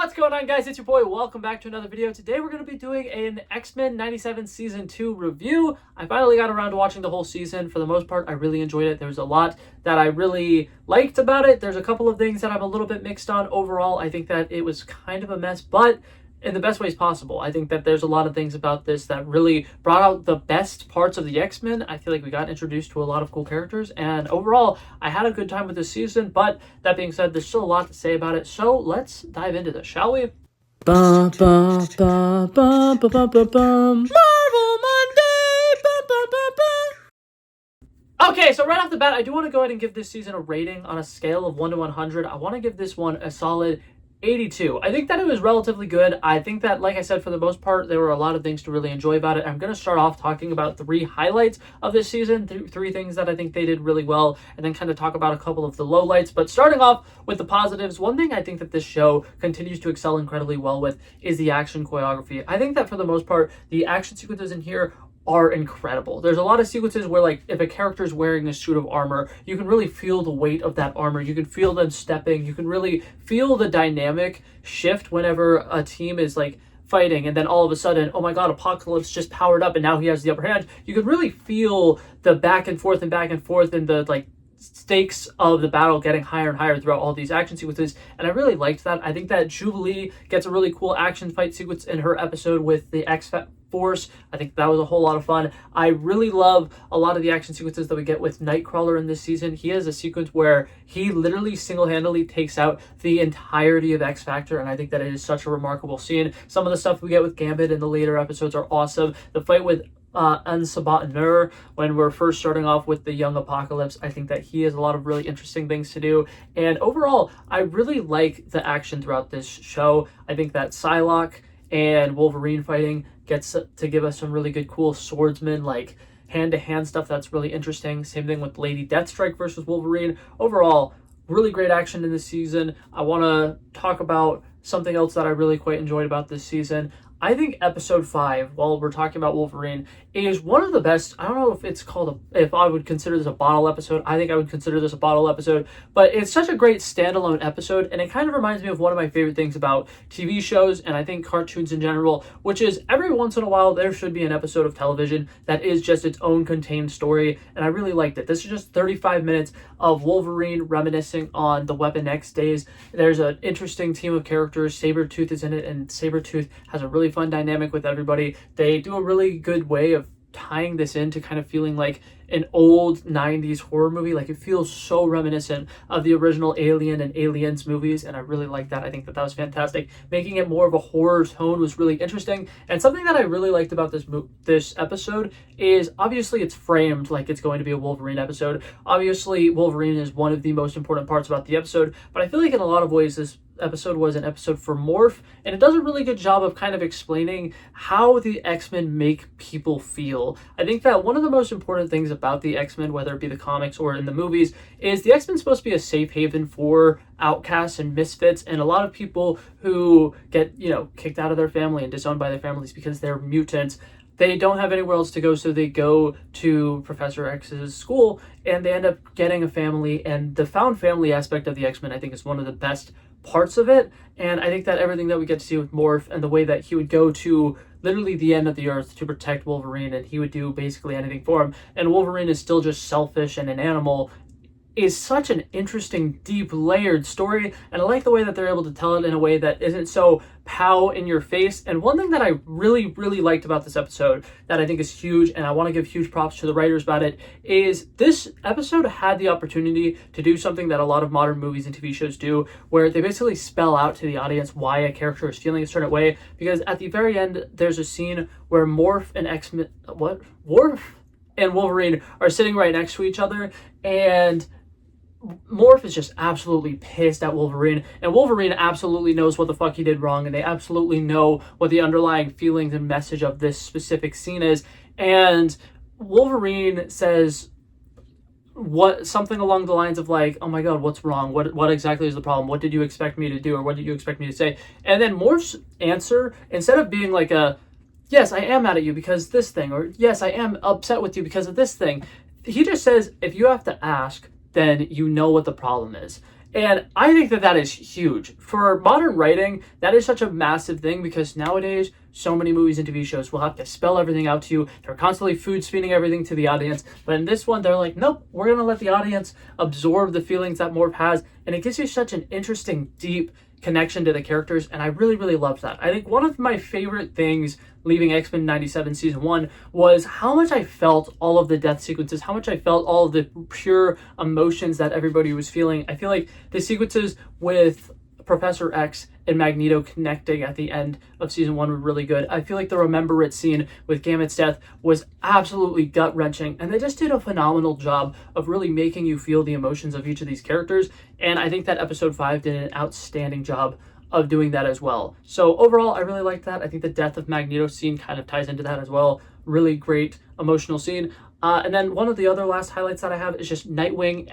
What's going on, guys? It's your boy. Welcome back to another video. Today we're going to be doing an X-Men 97 Season 2 review. I finally got around to watching the whole season. For the most part, I really enjoyed it. There was a lot that I really liked about it. There's a couple of things that I'm a little bit mixed on. Overall, I think that it was kind of a mess, but in the best ways possible. I think that there's a lot of things about this that really brought out the best parts of the X-Men. I feel like we got introduced to a lot of cool characters, and overall, I had a good time with this season, but that being said, there's still a lot to say about it, so let's dive into this, shall we? Marvel Monday! Okay, so right off the bat, I do want to go ahead and give this season a rating on a scale of 1 to 100. I want to give this one a solid 82. I think that it was relatively good. I think that, like I said, for the most part, there were a lot of things to really enjoy about it. I'm going to start off talking about 3 highlights of this season, 3 things that I think they did really well, and then kind of talk about a couple of the lowlights. But starting off with the positives, one thing I think that this show continues to excel incredibly well with is the action choreography. I think that for the most part, the action sequences in here are incredible. There's a lot of sequences where, like, if a character is wearing a suit of armor, you can really feel the weight of that armor. You can feel them stepping. You can really feel the dynamic shift whenever a team is, like, fighting, and then all of a sudden, oh my god, Apocalypse just powered up and now he has the upper hand. You could really feel the back and forth and the, like, stakes of the battle getting higher and higher throughout all these action sequences, and I really liked that. I think that Jubilee gets a really cool action fight sequence in her episode with the X-Force. I think that was a whole lot of fun. I really love a lot of the action sequences that we get with Nightcrawler in this season. He has a sequence where he literally single-handedly takes out the entirety of X-Factor, and I think that it is such a remarkable scene. Some of the stuff we get with Gambit in the later episodes are awesome. The fight with Ansabat Nur, when we're first starting off with the young Apocalypse, I think that he has a lot of really interesting things to do. And overall, I really like the action throughout this show. I think that Psylocke and Wolverine fighting gets to give us some really good, cool swordsman, like, hand-to-hand stuff that's really interesting. Same thing with Lady Deathstrike versus Wolverine. Overall, really great action in this season. I want to talk about something else that I really quite enjoyed about this season. I think episode 5, while we're talking about Wolverine, is one of the best. I don't know if it's called if I would consider this a bottle episode. I think I would consider this a bottle episode, but it's such a great standalone episode, and it kind of reminds me of one of my favorite things about TV shows, and I think cartoons in general, which is every once in a while there should be an episode of television that is just its own contained story, and I really liked it. This is just 35 minutes of Wolverine reminiscing on the Weapon X days. There's an interesting team of characters. Sabretooth is in it, and Sabretooth has a really fun dynamic with everybody. They do a really good way of tying this into kind of feeling like an old 90s horror movie. Like, it feels so reminiscent of the original Alien and Aliens movies, and I really like that. I think that was fantastic. Making it more of a horror tone was really interesting, and something that I really liked about this episode is, obviously, it's framed like it's going to be a Wolverine episode. Obviously, Wolverine is one of the most important parts about the episode, but I feel like in a lot of ways this episode was an episode for Morph, and it does a really good job of kind of explaining how the X-Men make people feel. I think that one of the most important things about the X-Men, whether it be the comics or in the movies, is the X-Men supposed to be a safe haven for outcasts and misfits, and a lot of people who get, kicked out of their family and disowned by their families because they're mutants. They don't have anywhere else to go, so they go to Professor X's school, and they end up getting a family, and the found family aspect of the X-Men, I think, is one of the best parts of it. And I think that everything that we get to see with Morph, and the way that he would go to literally the end of the earth to protect Wolverine, and he would do basically anything for him, and Wolverine is still just selfish and an animal, is such an interesting, deep, layered story. And I like the way that they're able to tell it in a way that isn't so pow in your face. And one thing that I really, really liked about this episode that I think is huge, and I want to give huge props to the writers about it, is this episode had the opportunity to do something that a lot of modern movies and TV shows do, where they basically spell out to the audience why a character is feeling a certain way. Because at the very end, there's a scene where Morph and Wolverine are sitting right next to each other, and Morph is just absolutely pissed at Wolverine, and Wolverine absolutely knows what the fuck he did wrong, and they absolutely know what the underlying feelings and message of this specific scene is. And Wolverine says something along the lines of, like, oh my god, what's wrong? What exactly is the problem? What did you expect me to do, or what did you expect me to say? And then Morph's answer, instead of being like a, yes, I am mad at you because this thing, or yes, I am upset with you because of this thing, he just says, if you have to ask, then you know what the problem is. And I think that that is huge. For modern writing, that is such a massive thing because nowadays, so many movies and TV shows will have to spell everything out to you. They're constantly food spinning everything to the audience. But in this one, they're like, nope, we're going to let the audience absorb the feelings that Morph has. And it gives you such an interesting, deep connection to the characters. And I really, really loved that. I think one of my favorite things leaving X-Men 97 season 1 was how much I felt all of the death sequences, how much I felt all of the pure emotions that everybody was feeling. I feel like the sequences with Professor X and Magneto connecting at the end of season 1 were really good. I feel like the Remember It scene with Gambit's death was absolutely gut-wrenching, and they just did a phenomenal job of really making you feel the emotions of each of these characters, and I think that episode 5 did an outstanding job of doing that as well. So overall, I really liked that. I think the death of Magneto scene kind of ties into that as well. Really great emotional scene. And then one of the other last highlights that I have is just Nightwing,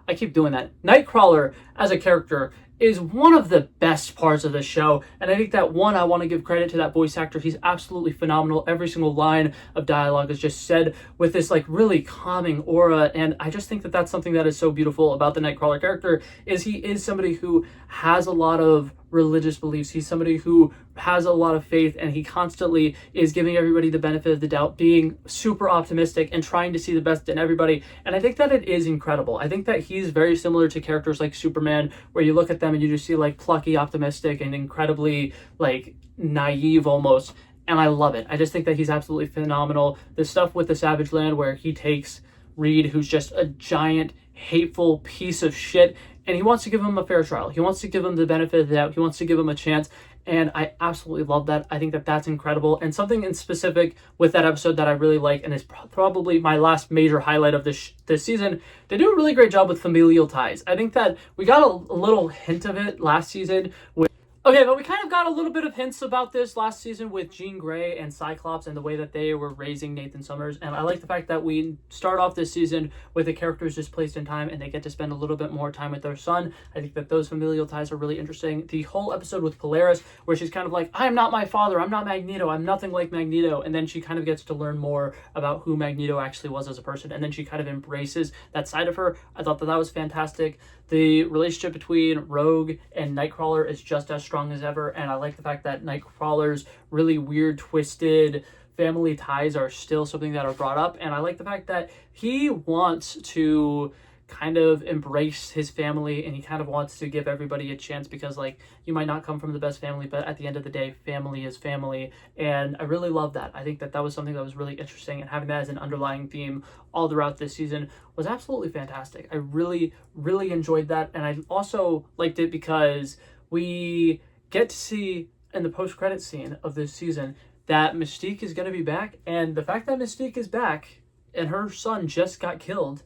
I keep doing that. Nightcrawler as a character is one of the best parts of the show. And I think that one, I want to give credit to that voice actor. He's absolutely phenomenal. Every single line of dialogue is just said with this like really calming aura. And I just think that that's something that is so beautiful about the Nightcrawler character is he is somebody who has a lot of religious beliefs. He's somebody who has a lot of faith, and he constantly is giving everybody the benefit of the doubt, being super optimistic and trying to see the best in everybody. And I think that it is incredible. I think that he's very similar to characters like Superman, where you look at them and you just see like plucky, optimistic, and incredibly like naive almost. And I love it. I just think that he's absolutely phenomenal. The stuff with the Savage Land where he takes Reed, who's just a giant, hateful piece of shit, and he wants to give him a fair trial. He wants to give him the benefit of the doubt. He wants to give him a chance. And I absolutely love that. I think that that's incredible. And something in specific with that episode that I really like, and is probably my last major highlight of this season, they do a really great job with familial ties. I think that we got a little hint of it last season with okay, but we kind of got a little bit of hints about this last season with Jean Grey and Cyclops and the way that they were raising Nathan Summers. And I like the fact that we start off this season with the characters just placed in time and they get to spend a little bit more time with their son. I think that those familial ties are really interesting. The whole episode with Polaris, where she's kind of like, I'm not my father, I'm not Magneto, I'm nothing like Magneto. And then she kind of gets to learn more about who Magneto actually was as a person. And then she kind of embraces that side of her. I thought that that was fantastic. The relationship between Rogue and Nightcrawler is just as strong as ever, and I like the fact that Nightcrawler's really weird, twisted family ties are still something that are brought up, and I like the fact that he wants to kind of embrace his family, and he kind of wants to give everybody a chance because, like, you might not come from the best family, but at the end of the day, family is family, and I really love that. I think that that was something that was really interesting, and having that as an underlying theme all throughout this season was absolutely fantastic. I really, really enjoyed that, and I also liked it because we get to see in the post-credit scene of this season that Mystique is going to be back, and the fact that Mystique is back and her son just got killed,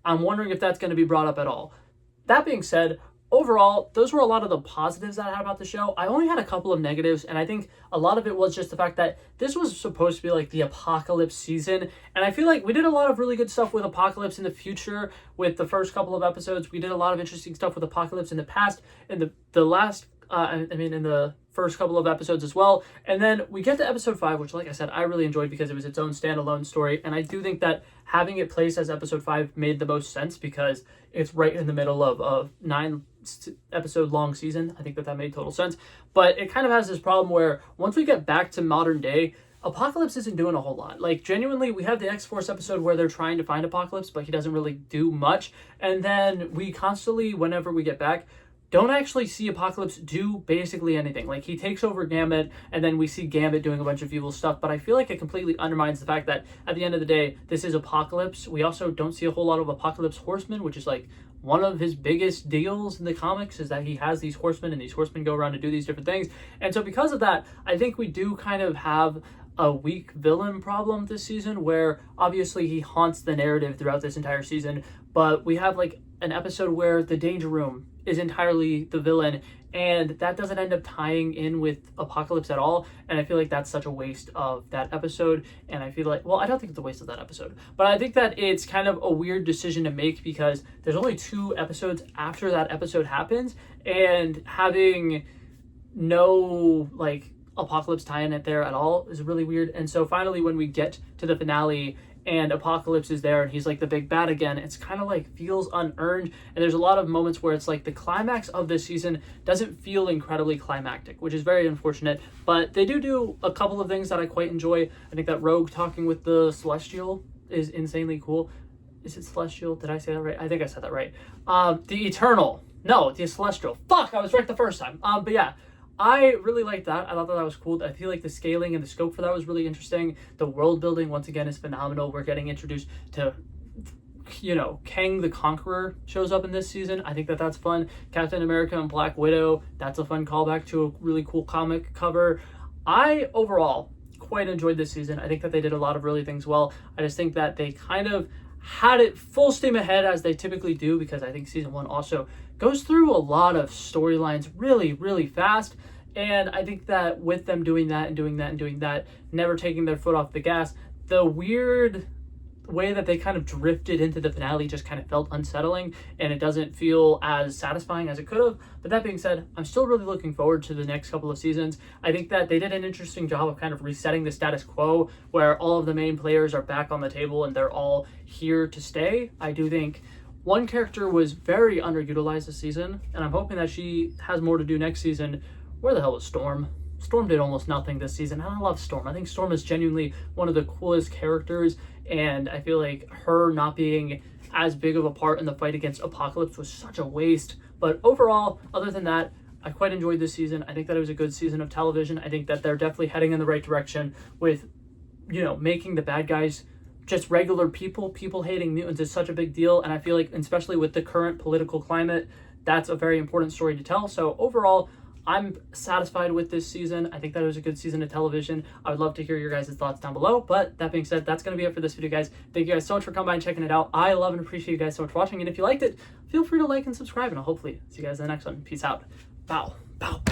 I'm wondering if that's going to be brought up at all. That being said, overall, those were a lot of the positives that I had about the show. I only had a couple of negatives, and I think a lot of it was just the fact that this was supposed to be like the Apocalypse season, and I feel like we did a lot of really good stuff with Apocalypse in the future with the first couple of episodes. We did a lot of interesting stuff with Apocalypse in the past, in the last, in the first couple of episodes as well. And then we get to episode 5, which, like I said, I really enjoyed because it was its own standalone story. And I do think that having it placed as episode 5 made the most sense because it's right in the middle of a 9-episode long season. I think that made total sense. But it kind of has this problem where once we get back to modern day, Apocalypse isn't doing a whole lot. Like, genuinely, we have the X-Force episode where they're trying to find Apocalypse, but he doesn't really do much. And then we constantly, whenever we get back, don't actually see Apocalypse do basically anything. Like, he takes over Gambit, and then we see Gambit doing a bunch of evil stuff, but I feel like it completely undermines the fact that, at the end of the day, this is Apocalypse. We also don't see a whole lot of Apocalypse Horsemen, which is, like, one of his biggest deals in the comics is that he has these horsemen, and these horsemen go around to do these different things. And so because of that, I think we do kind of have a weak villain problem this season, where obviously he haunts the narrative throughout this entire season, but we have, like, an episode where the Danger Room is entirely the villain, and that doesn't end up tying in with Apocalypse at all, and I feel like that's such a waste of that episode. And I feel like, well, I don't think it's a waste of that episode, but I think that it's kind of a weird decision to make because there's only 2 episodes after that episode happens, and having no, like, Apocalypse tie in it there at all is really weird. And so finally, when we get to the finale, and Apocalypse is there and he's like the big bad again. It's kind of like feels unearned, and there's a lot of moments where it's like the climax of this season doesn't feel incredibly climactic, which is very unfortunate. But they do a couple of things that I quite enjoy. I think that Rogue talking with the Celestial is insanely cool. Is it Celestial? Did I say that right? I think I said that right. The Eternal. No, the Celestial. Fuck, I was right the first time. But yeah, I really liked that. I thought that was cool. I feel like the scaling and the scope for that was really interesting. The world building, once again, is phenomenal. We're getting introduced to, you know, Kang the Conqueror shows up in this season. I think that that's fun. Captain America and Black Widow, that's a fun callback to a really cool comic cover. I, overall, quite enjoyed this season. I think that they did a lot of really things well. I just think that they kind of had it full steam ahead as they typically do, because I think season 1 also goes through a lot of storylines really, really fast. And I think that with them doing that and doing that and doing that, never taking their foot off the gas, the weird way that they kind of drifted into the finale just kind of felt unsettling, and it doesn't feel as satisfying as it could have. But that being said, I'm still really looking forward to the next couple of seasons. I think that they did an interesting job of kind of resetting the status quo, where all of the main players are back on the table and they're all here to stay. I do think one character was very underutilized this season, and I'm hoping that she has more to do next season. Where the hell was Storm? Storm did almost nothing this season, and I love Storm. I think Storm is genuinely one of the coolest characters, and I feel like her not being as big of a part in the fight against Apocalypse was such a waste. But overall, other than that, I quite enjoyed this season. I think that it was a good season of television. I think that they're definitely heading in the right direction with, you know, making the bad guys just regular people. People hating mutants is such a big deal, and I feel like, especially with the current political climate, that's a very important story to tell. So overall, I'm satisfied with this season. I think that it was a good season of television. I would love to hear your guys' thoughts down below. But that being said, that's going to be it for this video, guys. Thank you guys so much for coming by and checking it out. I love and appreciate you guys so much for watching. And if you liked it, feel free to like and subscribe. And I'll hopefully see you guys in the next one. Peace out. Bow. Bow. Bow.